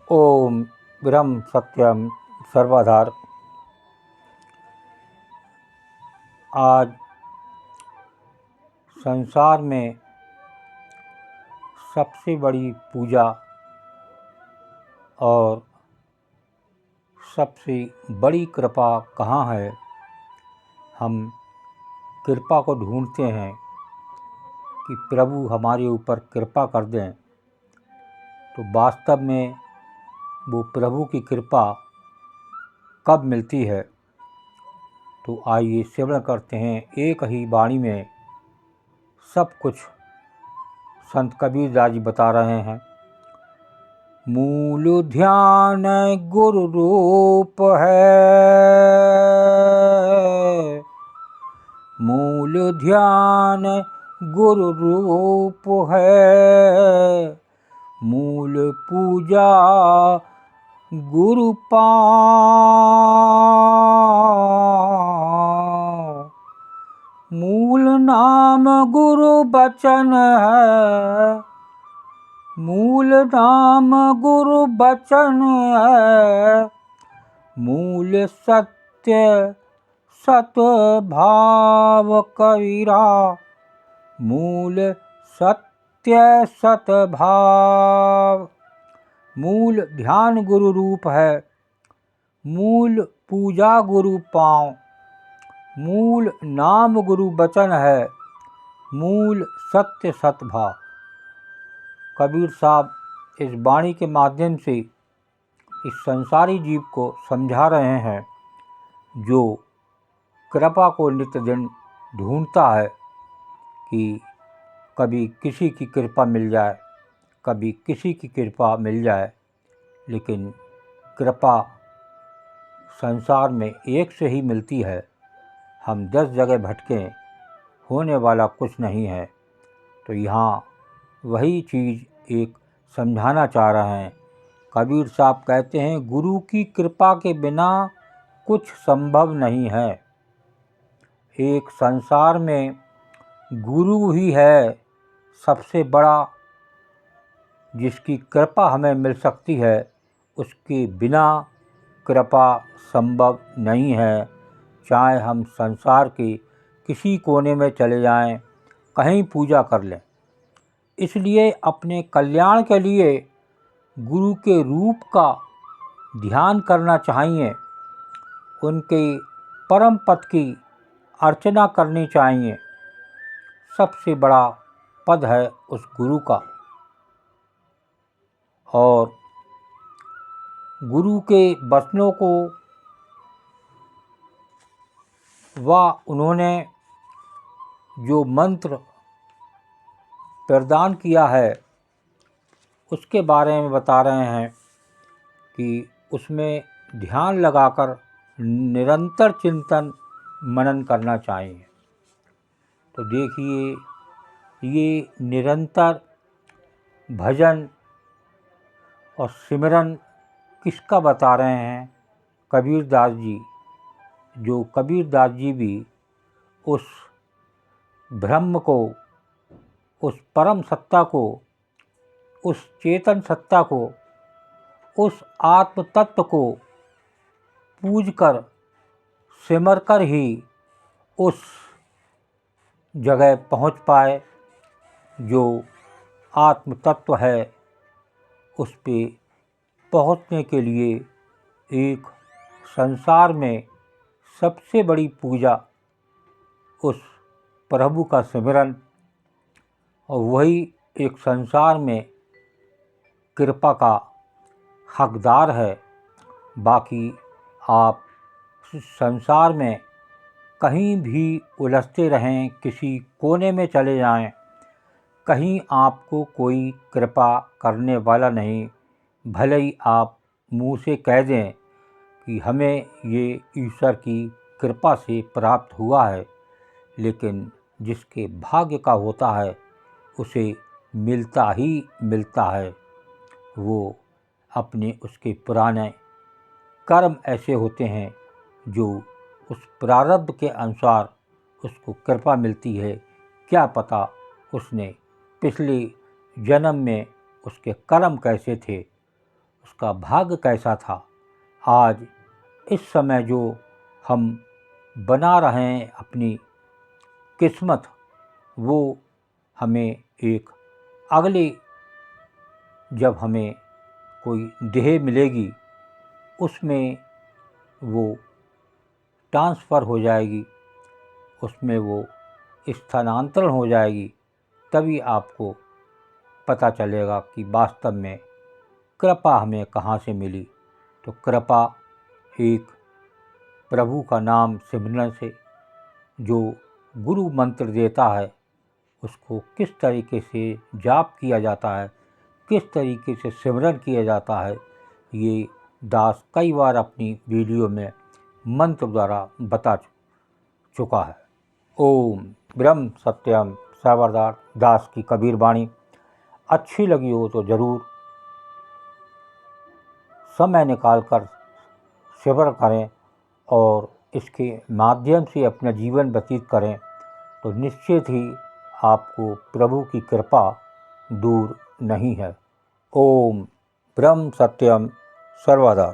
ओम ब्रह्म सत्यम सर्वधार। आज संसार में सबसे बड़ी पूजा और सबसे बड़ी कृपा कहाँ है? हम कृपा को ढूंढते हैं कि प्रभु हमारे ऊपर कृपा कर दें, तो वास्तव में वो प्रभु की कृपा कब मिलती है? तो आइए श्रवण करते हैं एक ही वाणी में सब कुछ संत कबीरदास जी बता रहे हैं। मूल ध्यान गुरु रूप है, मूल ध्यान गुरु रूप है, मूल पूजा गुरु पाँव, मूल नाम गुरु बचन है, मूल नाम गुरु बचन है, मूल सत्य सत भाव कबीरा, मूल सत्य सत भाव। मूल ध्यान गुरु रूप है, मूल पूजा गुरु पाँव, मूल नाम गुरु बचन है, मूल सत्य सतभाव। कबीर साहब इस वाणी के माध्यम से इस संसारी जीव को समझा रहे हैं जो कृपा को नित्य दिन ढूंढता है कि कभी किसी की कृपा मिल जाए, कभी किसी की कृपा मिल जाए, लेकिन कृपा संसार में एक से ही मिलती है। हम 10 जगह भटकें, होने वाला कुछ नहीं है। तो यहाँ वही चीज़ एक समझाना चाह रहे हैं। कबीर साहब कहते हैं गुरु की कृपा के बिना कुछ संभव नहीं है। एक संसार में गुरु ही है सबसे बड़ा, जिसकी कृपा हमें मिल सकती है। उसके बिना कृपा संभव नहीं है। चाहे हम संसार के किसी कोने में चले जाएं, कहीं पूजा कर लें। इसलिए अपने कल्याण के लिए गुरु के रूप का ध्यान करना चाहिए, उनके परम पद की अर्चना करनी चाहिए। सबसे बड़ा पद है उस गुरु का, और गुरु के वचनों को उन्होंने जो मंत्र प्रदान किया है उसके बारे में बता रहे हैं कि उसमें ध्यान लगाकर निरंतर चिंतन मनन करना चाहिए। तो देखिए, ये निरंतर भजन और सिमरन किसका बता रहे हैं? कबीरदास जी। जो कबीरदास जी भी उस ब्रह्म को, उस परम सत्ता को, उस चेतन सत्ता को, उस आत्म तत्व को पूज कर सिमर कर ही उस जगह पहुंच पाए जो आत्म तत्व है। उस पे पहुंचने के लिए एक संसार में सबसे बड़ी पूजा उस प्रभु का सिमरन, और वही एक संसार में कृपा का हकदार है। बाकी आप संसार में कहीं भी उलझते रहें, किसी कोने में चले जाएं, कहीं आपको कोई कृपा करने वाला नहीं। भले ही आप मुँह से कह दें कि हमें ये ईश्वर की कृपा से प्राप्त हुआ है, लेकिन जिसके भाग्य का होता है उसे मिलता ही मिलता है। वो अपने उसके पुराने कर्म ऐसे होते हैं जो उस प्रारब्ध के अनुसार उसको कृपा मिलती है। क्या पता उसने पिछले जन्म में उसके कर्म कैसे थे, उसका भाग्य कैसा था। आज इस समय जो हम बना रहे हैं अपनी किस्मत, वो हमें एक अगले जब हमें कोई देह मिलेगी उसमें वो ट्रांसफ़र हो जाएगी, उसमें वो स्थानांतरण हो जाएगी। तभी आपको पता चलेगा कि वास्तव में कृपा हमें कहाँ से मिली। तो कृपा एक प्रभु का नाम सिमरन से, जो गुरु मंत्र देता है उसको किस तरीके से जाप किया जाता है, किस तरीके से सिमरन किया जाता है, ये दास कई बार अपनी वीडियो में मंत्र द्वारा बता चुका है। ओम ब्रह्म सत्यम सावरदार दास की कबीर वाणी अच्छी लगी हो तो ज़रूर समय निकालकर सेवन करें और इसके माध्यम से अपना जीवन व्यतीत करें, तो निश्चित ही आपको प्रभु की कृपा दूर नहीं है। ओम ब्रह्म सत्यम सर्वदा।